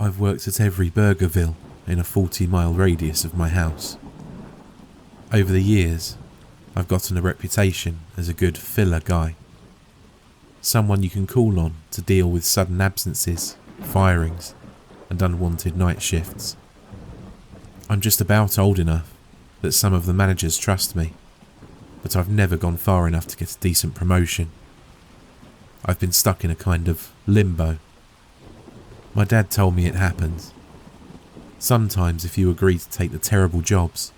I've worked at every Burgerville in a 40-mile radius of my house. Over the years, I've gotten a reputation as a good filler guy. Someone you can call on to deal with sudden absences, firings, and unwanted night shifts. I'm just about old enough that some of the managers trust me, but I've never gone far enough to get a decent promotion. I've been stuck in a kind of limbo. My dad told me it happens. Sometimes if you agree to take the terrible jobs,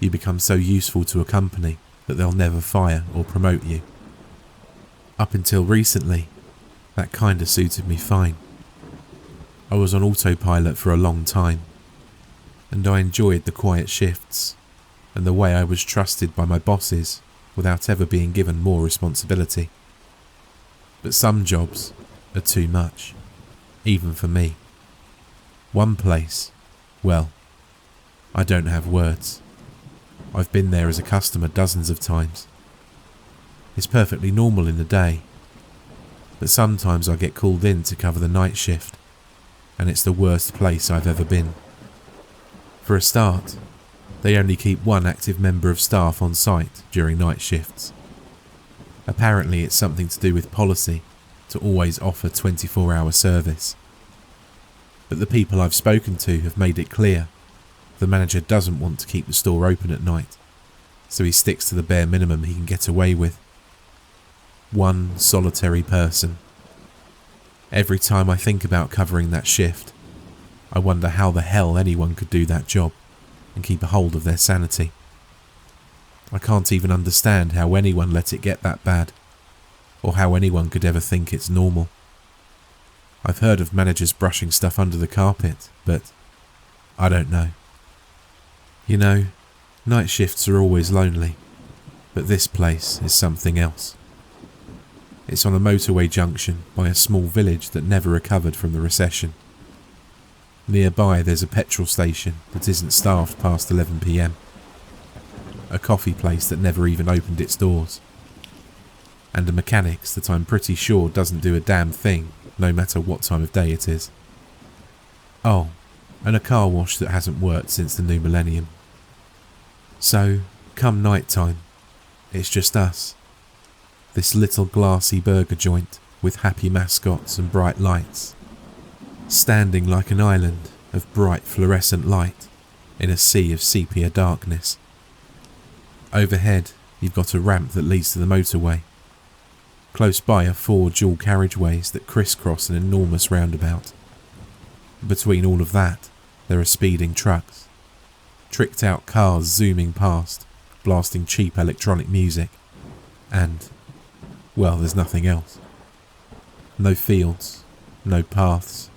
you become so useful to a company that they'll never fire or promote you. Up until recently, that kinda suited me fine. I was on autopilot for a long time, and I enjoyed the quiet shifts and the way I was trusted by my bosses without ever being given more responsibility. But some jobs are too much, even for me. One place, well, I don't have words. I've been there as a customer dozens of times. It's perfectly normal in the day, but sometimes I get called in to cover the night shift, and it's the worst place I've ever been. For a start, they only keep one active member of staff on site during night shifts. Apparently it's something to do with policy to always offer 24-hour service. But the people I've spoken to have made it clear the manager doesn't want to keep the store open at night, so he sticks to the bare minimum he can get away with. One solitary person. Every time I think about covering that shift, I wonder how the hell anyone could do that job and keep a hold of their sanity. I can't even understand how anyone let it get that bad, or how anyone could ever think it's normal. I've heard of managers brushing stuff under the carpet, but I don't know. You know, night shifts are always lonely, but this place is something else. It's on a motorway junction by a small village that never recovered from the recession. Nearby there's a petrol station that isn't staffed past 11 p.m. A coffee place that never even opened its doors. And a mechanics that I'm pretty sure doesn't do a damn thing no matter what time of day it is. Oh, and a car wash that hasn't worked since the new millennium. So, come night time, it's just us. This little glassy burger joint with happy mascots and bright lights, standing like an island of bright fluorescent light in a sea of sepia darkness. Overhead, you've got a ramp that leads to the motorway. Close by are 4 dual carriageways that crisscross an enormous roundabout. Between all of that, there are speeding trucks, tricked out cars zooming past, blasting cheap electronic music, and, well, there's nothing else. No fields, no paths,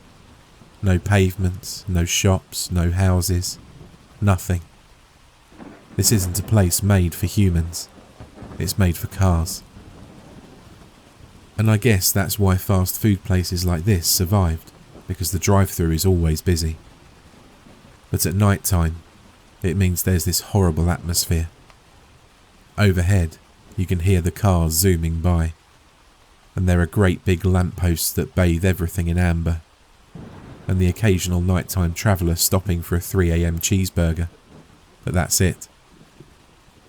no pavements, no shops, no houses, nothing. This isn't a place made for humans, it's made for cars. And I guess that's why fast food places like this survived, because the drive-thru is always busy. But at night time, it means there's this horrible atmosphere. Overhead, you can hear the cars zooming by, and there are great big lampposts that bathe everything in amber, and the occasional nighttime traveller stopping for a 3 a.m. cheeseburger, but that's it.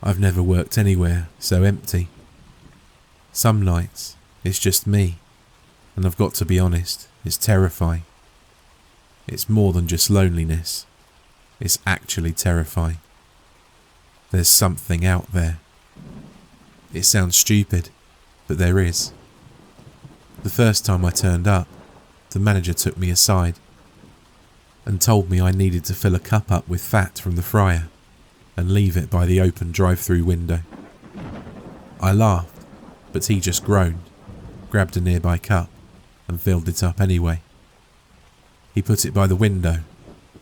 I've never worked anywhere so empty. Some nights, it's just me, and I've got to be honest, it's terrifying. It's more than just loneliness, it's actually terrifying. There's something out there. It sounds stupid, but there is. The first time I turned up, the manager took me aside and told me I needed to fill a cup up with fat from the fryer and leave it by the open drive-through window. I laughed, but he just groaned, grabbed a nearby cup and filled it up anyway. He put it by the window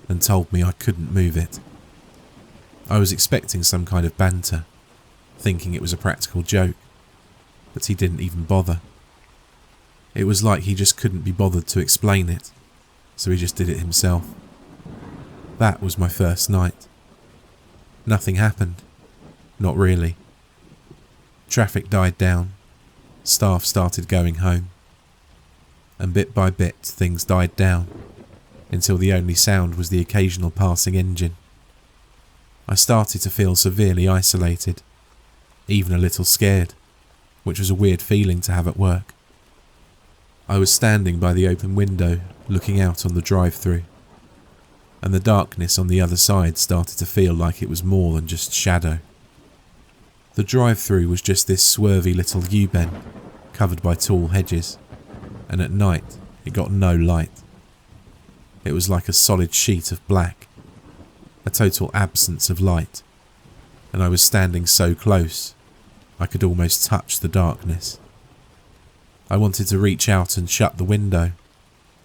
and told me I couldn't move it. I was expecting some kind of banter, thinking it was a practical joke, but he didn't even bother. It was like he just couldn't be bothered to explain it, so he just did it himself. That was my first night. Nothing happened. Not really. Traffic died down. Staff started going home. And bit by bit things died down until the only sound was the occasional passing engine. I started to feel severely isolated, even a little scared, which was a weird feeling to have at work. I was standing by the open window, looking out on the drive-through, and the darkness on the other side started to feel like it was more than just shadow. The drive-through was just this swervy little U-bend, covered by tall hedges, and at night it got no light. It was like a solid sheet of black, a total absence of light, and I was standing so close I could almost touch the darkness. I wanted to reach out and shut the window,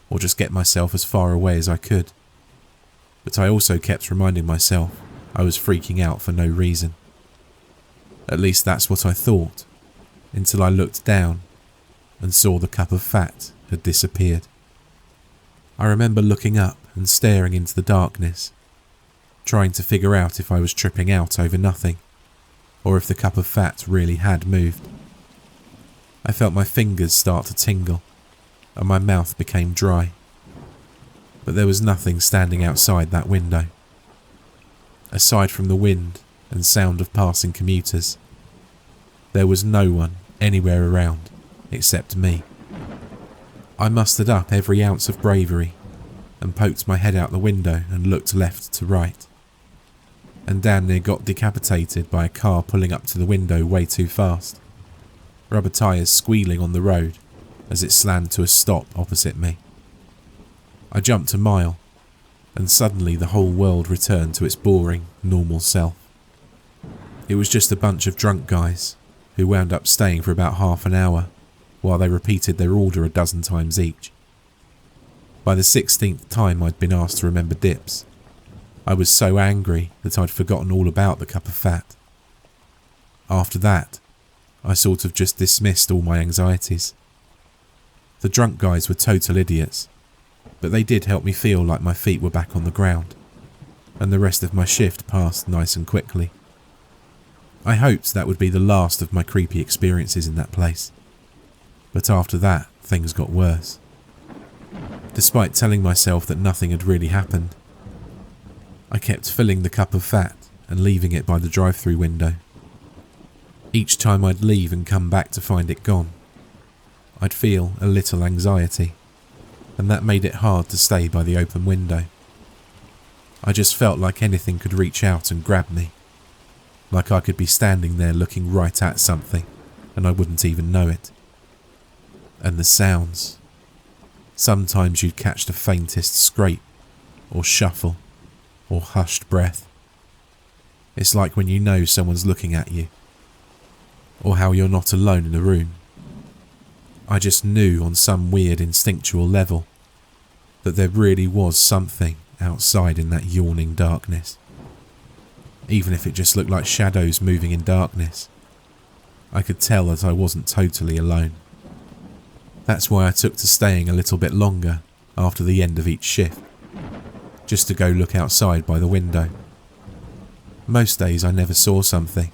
or just get myself as far away as I could, but I also kept reminding myself I was freaking out for no reason. At least that's what I thought, until I looked down and saw the cup of fat had disappeared. I remember looking up and staring into the darkness, trying to figure out if I was tripping out over nothing, or if the cup of fat really had moved. I felt my fingers start to tingle, and my mouth became dry. But there was nothing standing outside that window. Aside from the wind and sound of passing commuters, there was no one anywhere around except me. I mustered up every ounce of bravery and poked my head out the window and looked left to right, and damn near got decapitated by a car pulling up to the window way too fast, rubber tyres squealing on the road as it slammed to a stop opposite me. I jumped a mile, and suddenly the whole world returned to its boring, normal self. It was just a bunch of drunk guys who wound up staying for about half an hour while they repeated their order a dozen times each. By the 16th time I'd been asked to remember dips, I was so angry that I'd forgotten all about the cup of fat. After that, I sort of just dismissed all my anxieties. The drunk guys were total idiots, but they did help me feel like my feet were back on the ground, and the rest of my shift passed nice and quickly. I hoped that would be the last of my creepy experiences in that place, but after that, things got worse. Despite telling myself that nothing had really happened, I kept filling the cup of fat and leaving it by the drive-through window. Each time I'd leave and come back to find it gone, I'd feel a little anxiety, and that made it hard to stay by the open window. I just felt like anything could reach out and grab me, like I could be standing there looking right at something and I wouldn't even know it. And the sounds. Sometimes you'd catch the faintest scrape, or shuffle, or hushed breath. It's like when you know someone's looking at you, or how you're not alone in a room. I just knew on some weird instinctual level that there really was something outside in that yawning darkness. Even if it just looked like shadows moving in darkness, I could tell that I wasn't totally alone. That's why I took to staying a little bit longer after the end of each shift, just to go look outside by the window. Most days I never saw something,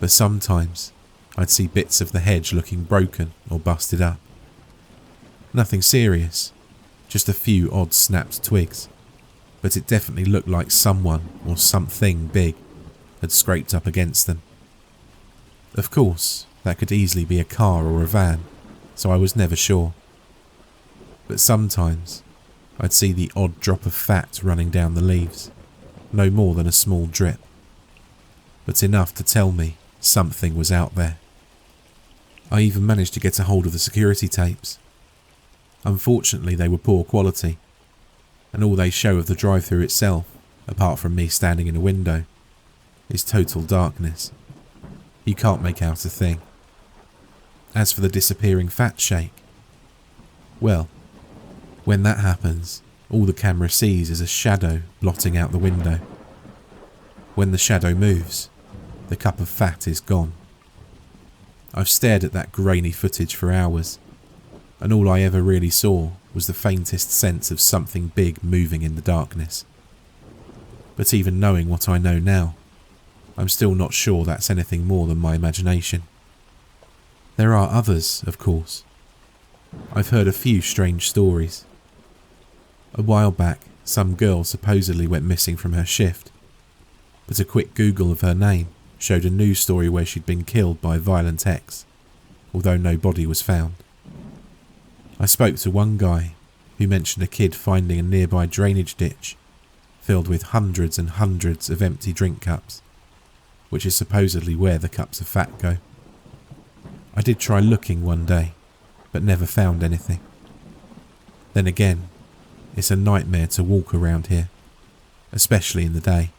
but sometimes I'd see bits of the hedge looking broken or busted up. Nothing serious, just a few odd snapped twigs, but it definitely looked like someone or something big had scraped up against them. Of course, that could easily be a car or a van, so I was never sure. But sometimes I'd see the odd drop of fat running down the leaves, no more than a small drip, but enough to tell me something was out there. I even managed to get a hold of the security tapes. Unfortunately, they were poor quality, and all they show of the drive-through itself, apart from me standing in a window, is total darkness. You can't make out a thing. As for the disappearing fat shake, well, when that happens, all the camera sees is a shadow blotting out the window. When the shadow moves, the cup of fat is gone. I've stared at that grainy footage for hours, and all I ever really saw was the faintest sense of something big moving in the darkness. But even knowing what I know now, I'm still not sure that's anything more than my imagination. There are others, of course. I've heard a few strange stories. A while back, some girl supposedly went missing from her shift, but a quick Google of her name showed a news story where she'd been killed by a violent ex, although no body was found. I spoke to one guy who mentioned a kid finding a nearby drainage ditch filled with hundreds and hundreds of empty drink cups, which is supposedly where the cups of fat go. I did try looking one day, but never found anything. Then again, it's a nightmare to walk around here, especially in the day,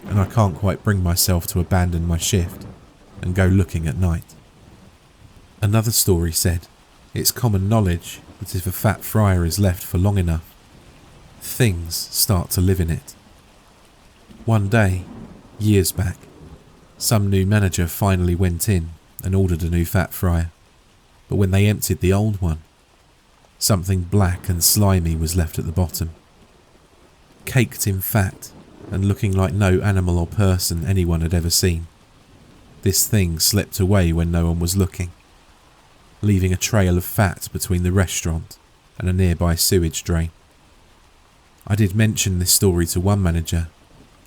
and I can't quite bring myself to abandon my shift and go looking at night. Another story said it's common knowledge that if a fat fryer is left for long enough, things start to live in it. One day, years back, some new manager finally went in and ordered a new fat fryer, but when they emptied the old one, something black and slimy was left at the bottom. Caked in fat and looking like no animal or person anyone had ever seen, this thing slipped away when no one was looking, leaving a trail of fat between the restaurant and a nearby sewage drain. I did mention this story to one manager,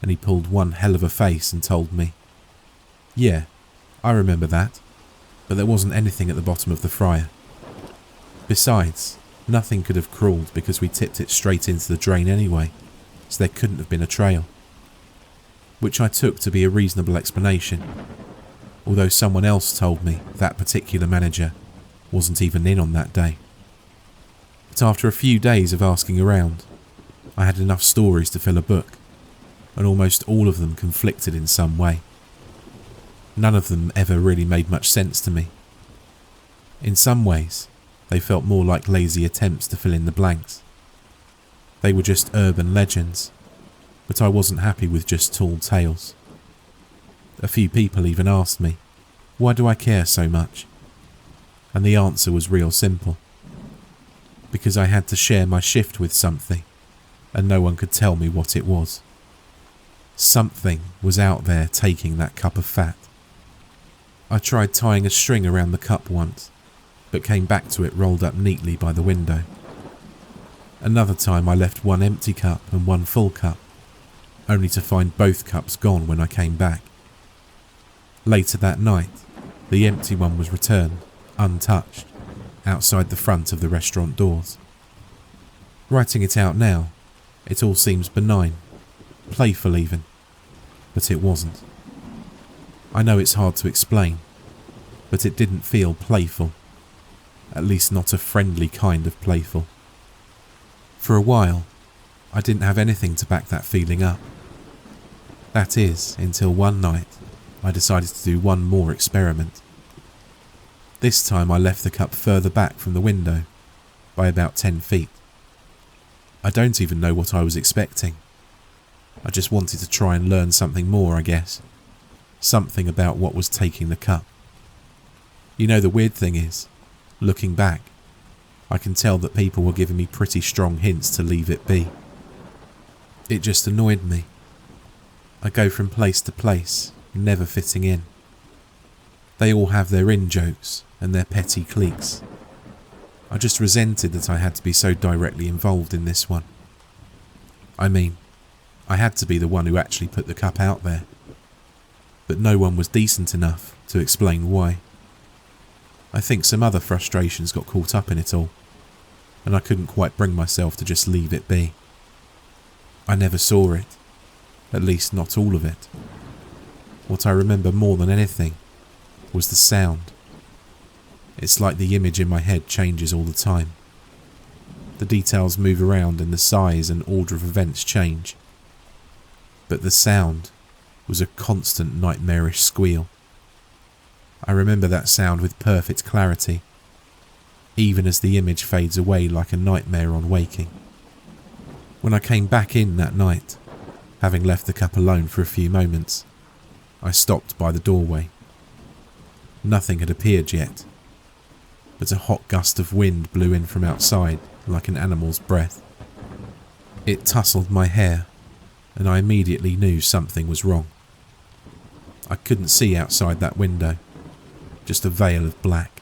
and he pulled one hell of a face and told me, "Yeah, I remember that, but there wasn't anything at the bottom of the fryer. Besides, nothing could have crawled because we tipped it straight into the drain anyway, so there couldn't have been a trail." Which I took to be a reasonable explanation, although someone else told me that particular manager wasn't even in on that day. But after a few days of asking around, I had enough stories to fill a book, and almost all of them conflicted in some way. None of them ever really made much sense to me. In some ways, they felt more like lazy attempts to fill in the blanks. They were just urban legends, but I wasn't happy with just tall tales. A few people even asked me, why do I care so much? And the answer was real simple. Because I had to share my shift with something, and no one could tell me what it was. Something was out there taking that cup of fat. I tried tying a string around the cup once, but came back to it rolled up neatly by the window. Another time I left one empty cup and one full cup, only to find both cups gone when I came back. Later that night, the empty one was returned, untouched, outside the front of the restaurant doors. Writing it out now, it all seems benign, playful even, but it wasn't. I know it's hard to explain, but it didn't feel playful, at least not a friendly kind of playful. For a while, I didn't have anything to back that feeling up. That is, until one night, I decided to do one more experiment. This time I left the cup further back from the window, by about 10 feet. I don't even know what I was expecting. I just wanted to try and learn something more, I guess. Something about what was taking the cup. You know, the weird thing is, looking back, I can tell that people were giving me pretty strong hints to leave it be. It just annoyed me. I go from place to place, never fitting in. They all have their in-jokes and their petty cliques. I just resented that I had to be so directly involved in this one. I mean, I had to be the one who actually put the cup out there. But no one was decent enough to explain why. I think some other frustrations got caught up in it all, and I couldn't quite bring myself to just leave it be. I never saw it, at least not all of it. What I remember more than anything was the sound. It's like the image in my head changes all the time. The details move around and the size and order of events change. But the sound was a constant nightmarish squeal. I remember that sound with perfect clarity, even as the image fades away like a nightmare on waking. When I came back in that night, having left the cup alone for a few moments, I stopped by the doorway. Nothing had appeared yet, but a hot gust of wind blew in from outside like an animal's breath. It tousled my hair, and I immediately knew something was wrong. I couldn't see outside that window, just a veil of black.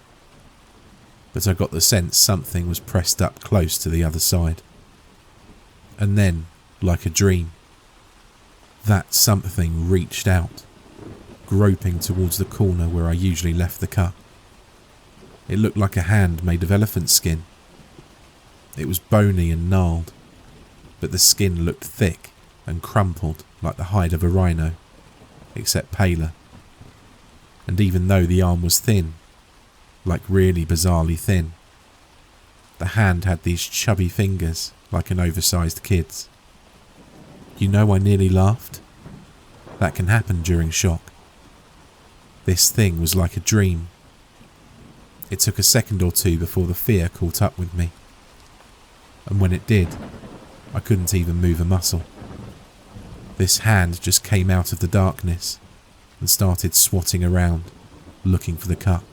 But I got the sense something was pressed up close to the other side. And then, like a dream, that something reached out, groping towards the corner where I usually left the cup. It looked like a hand made of elephant skin. It was bony and gnarled, but the skin looked thick and crumpled like the hide of a rhino, except paler. And even though the arm was thin, like really bizarrely thin, the hand had these chubby fingers like an oversized kid's. You know, I nearly laughed. That can happen during shock. This thing was like a dream. It took a second or two before the fear caught up with me. And when it did, I couldn't even move a muscle. This hand just came out of the darkness and started swatting around, looking for the cup.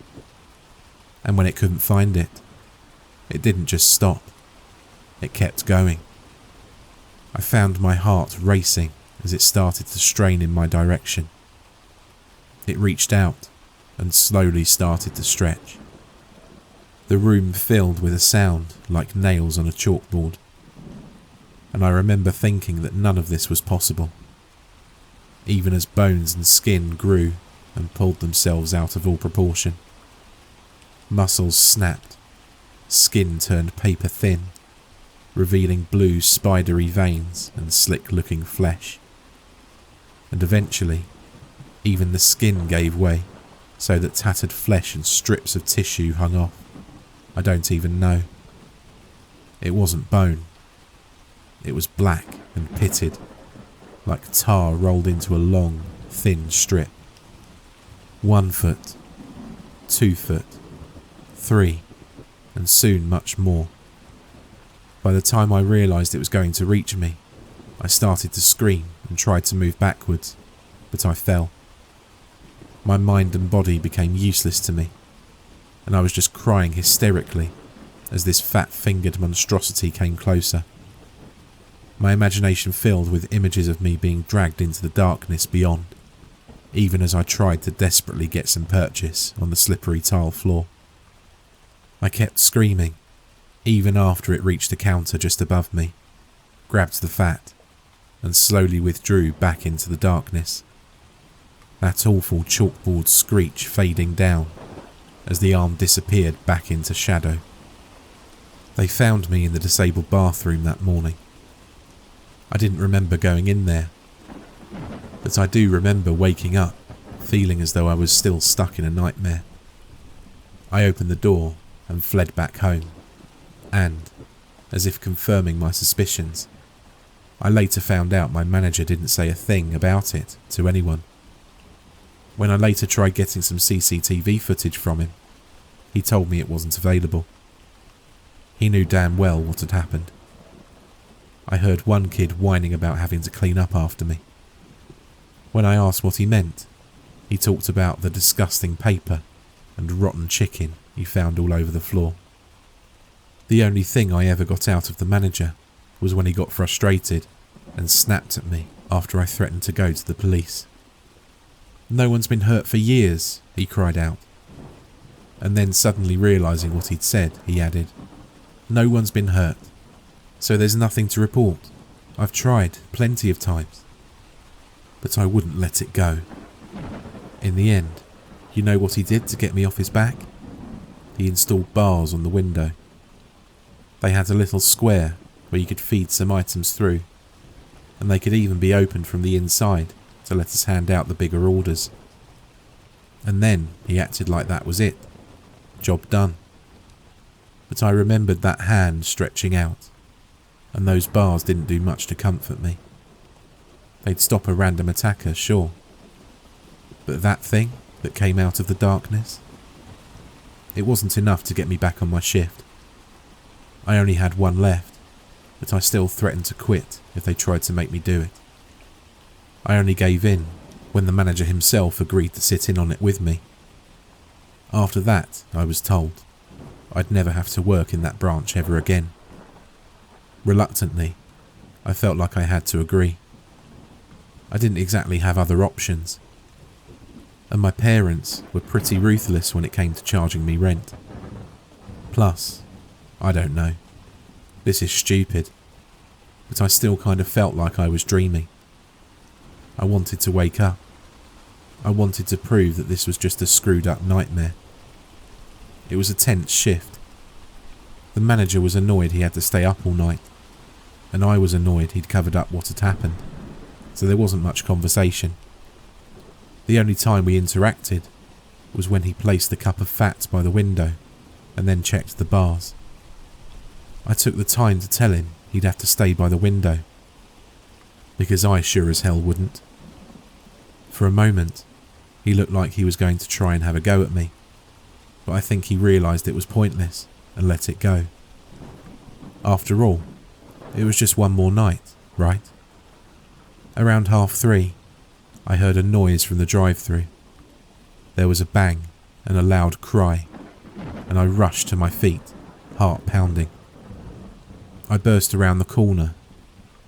And when it couldn't find it, it didn't just stop. It kept going. I found my heart racing as it started to strain in my direction. It reached out and slowly started to stretch. The room filled with a sound like nails on a chalkboard. And I remember thinking that none of this was possible. Even as bones and skin grew and pulled themselves out of all proportion. Muscles snapped, skin turned paper thin, revealing blue spidery veins and slick-looking flesh. And eventually, even the skin gave way, so that tattered flesh and strips of tissue hung off. I don't even know. It wasn't bone. It was black and pitted, like tar rolled into a long, thin strip. 1 foot, 2 foot, 3, and soon much more. By the time I realised it was going to reach me, I started to scream and tried to move backwards, but I fell. My mind and body became useless to me, and I was just crying hysterically as this fat-fingered monstrosity came closer. My imagination filled with images of me being dragged into the darkness beyond, even as I tried to desperately get some purchase on the slippery tile floor. I kept screaming, even after it reached the counter just above me, grabbed the fat, and slowly withdrew back into the darkness. That awful chalkboard screech fading down as the arm disappeared back into shadow. They found me in the disabled bathroom that morning. I didn't remember going in there, but I do remember waking up, feeling as though I was still stuck in a nightmare. I opened the door and fled back home, and, as if confirming my suspicions, I later found out my manager didn't say a thing about it to anyone. When I later tried getting some CCTV footage from him, he told me it wasn't available. He knew damn well what had happened. I heard one kid whining about having to clean up after me. When I asked what he meant, he talked about the disgusting paper and rotten chicken he found all over the floor. The only thing I ever got out of the manager was when he got frustrated and snapped at me after I threatened to go to the police. "No one's been hurt for years," he cried out. And then suddenly realising what he'd said, he added, "No one's been hurt, so there's nothing to report. I've tried plenty of times." But I wouldn't let it go. In the end, you know what he did to get me off his back? He installed bars on the window. They had a little square where you could feed some items through, and they could even be opened from the inside to let us hand out the bigger orders. And then he acted like that was it. Job done. But I remembered that hand stretching out, and those bars didn't do much to comfort me. They'd stop a random attacker, sure. But that thing that came out of the darkness? It wasn't enough to get me back on my shift. I only had one left, but I still threatened to quit if they tried to make me do it. I only gave in when the manager himself agreed to sit in on it with me. After that, I was told, I'd never have to work in that branch ever again. Reluctantly, I felt like I had to agree. I didn't exactly have other options. And my parents were pretty ruthless when it came to charging me rent. Plus, I don't know. This is stupid. but I still kind of felt like I was dreaming. I wanted to wake up. I wanted to prove that this was just a screwed up nightmare. It was a tense shift. The manager was annoyed he had to stay up all night, and I was annoyed he'd covered up what had happened, so there wasn't much conversation. The only time we interacted was when he placed the cup of fat by the window and then checked the bars. I took the time to tell him he'd have to stay by the window, because I sure as hell wouldn't. For a moment, he looked like he was going to try and have a go at me, but I think he realised it was pointless and let it go. After all, it was just one more night, right? Around 3:30, I heard a noise from the drive-through. There was a bang and a loud cry, and I rushed to my feet, heart pounding. I burst around the corner,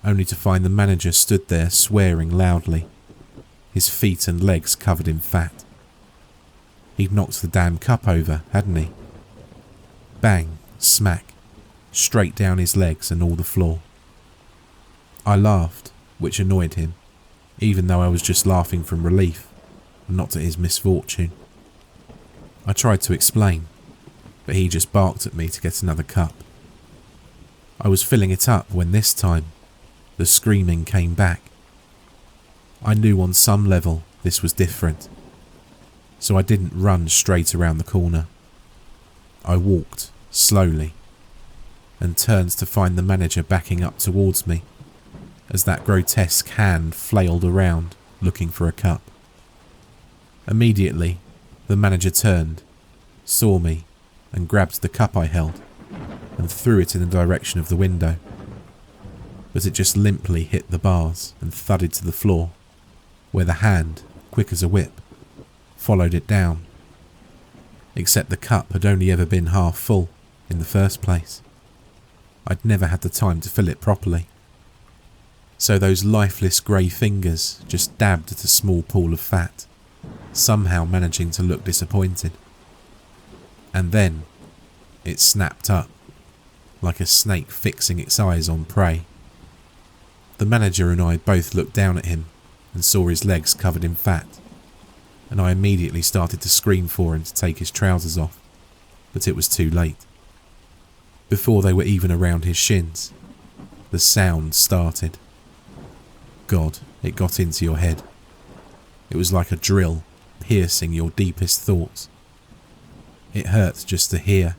only to find the manager stood there swearing loudly, his feet and legs covered in fat. He'd knocked the damn cup over, hadn't he? Bang, smack, straight down his legs and all the floor. I laughed, which annoyed him, even though I was just laughing from relief, and not at his misfortune. I tried to explain, but he just barked at me to get another cup. I was filling it up when this time, the screaming came back. I knew on some level this was different, so I didn't run straight around the corner. I walked slowly and turned to find the manager backing up towards me as that grotesque hand flailed around looking for a cup. Immediately, the manager turned, saw me, and grabbed the cup I held and threw it in the direction of the window, but it just limply hit the bars and thudded to the floor, where the hand, quick as a whip, followed it down. Except the cup had only ever been half full in the first place. I'd never had the time to fill it properly. So those lifeless grey fingers just dabbed at a small pool of fat, somehow managing to look disappointed. And then it snapped up, like a snake fixing its eyes on prey. The manager and I both looked down at him and saw his legs covered in fat, and I immediately started to scream for him to take his trousers off, but it was too late. Before they were even around his shins, the sound started. God, it got into your head. It was like a drill, piercing your deepest thoughts. It hurt just to hear.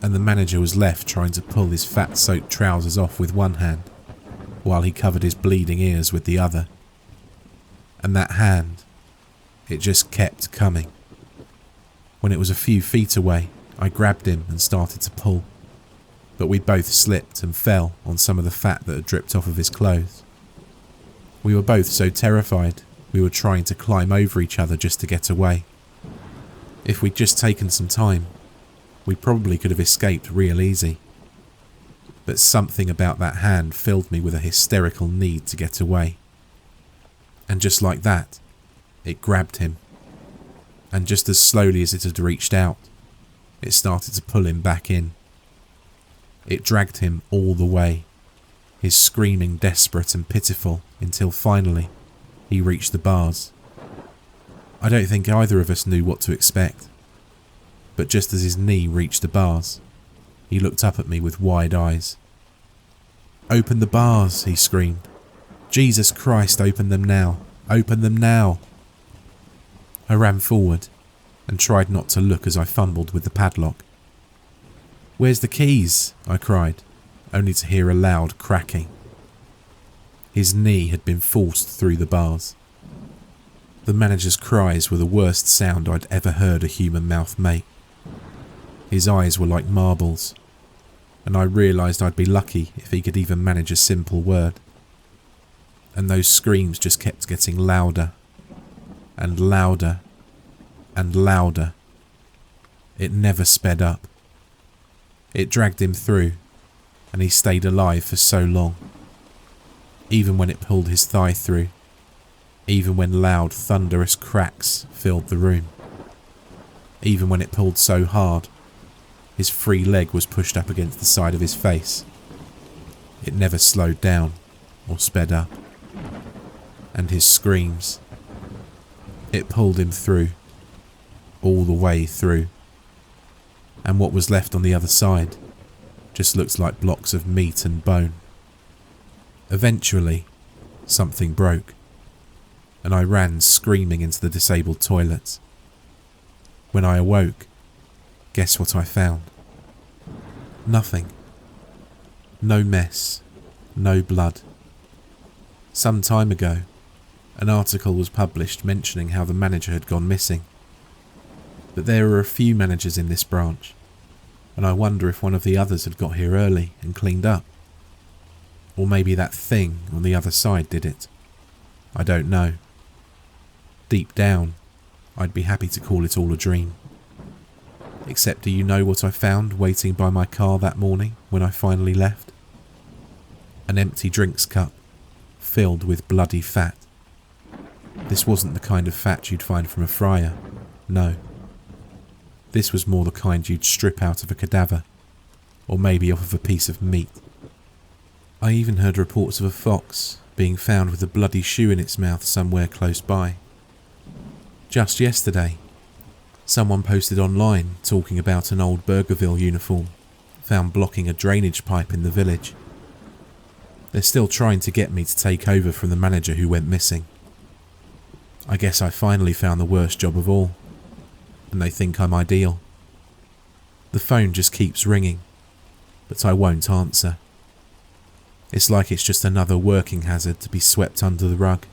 And the manager was left trying to pull his fat-soaked trousers off with one hand, while he covered his bleeding ears with the other. And that hand, it just kept coming. When it was a few feet away, I grabbed him and started to pull, but we both slipped and fell on some of the fat that had dripped off of his clothes. We were both so terrified, we were trying to climb over each other just to get away. If we'd just taken some time, we probably could have escaped real easy. But something about that hand filled me with a hysterical need to get away. And just like that, it grabbed him. And just as slowly as it had reached out, it started to pull him back in. It dragged him all the way, his screaming desperate and pitiful, until finally he reached the bars. I don't think either of us knew what to expect, but just as his knee reached the bars, he looked up at me with wide eyes. "Open the bars," he screamed. "Jesus Christ, open them now! Open them now!" I ran forward and tried not to look as I fumbled with the padlock. "Where's the keys?" I cried, only to hear a loud cracking. His knee had been forced through the bars. The manager's cries were the worst sound I'd ever heard a human mouth make. His eyes were like marbles, and I realised I'd be lucky if he could even manage a simple word. And those screams just kept getting louder, and louder, and louder. It never sped up. It dragged him through, and he stayed alive for so long. Even when it pulled his thigh through, even when loud, thunderous cracks filled the room. Even when it pulled so hard, his free leg was pushed up against the side of his face. It never slowed down or sped up. And his screams. It pulled him through. All the way through. And what was left on the other side just looked like blocks of meat and bone. Eventually, something broke, and I ran screaming into the disabled toilets. When I awoke, guess what I found? Nothing. No mess, no blood. Some time ago, an article was published mentioning how the manager had gone missing. But there are a few managers in this branch, and I wonder if one of the others had got here early and cleaned up. Or maybe that thing on the other side did it. I don't know. Deep down, I'd be happy to call it all a dream. Except, do you know what I found waiting by my car that morning when I finally left? An empty drinks cup, filled with bloody fat. This wasn't the kind of fat you'd find from a fryer, no. This was more the kind you'd strip out of a cadaver, or maybe off of a piece of meat. I even heard reports of a fox being found with a bloody shoe in its mouth somewhere close by. Just yesterday, someone posted online talking about an old Burgerville uniform found blocking a drainage pipe in the village. They're still trying to get me to take over from the manager who went missing. I guess I finally found the worst job of all, and they think I'm ideal. The phone just keeps ringing, but I won't answer. It's like it's just another working hazard to be swept under the rug.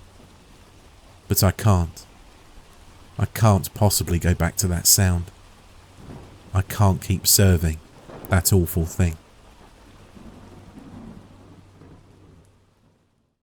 But I can't. I can't possibly go back to that sound. I can't keep serving that awful thing.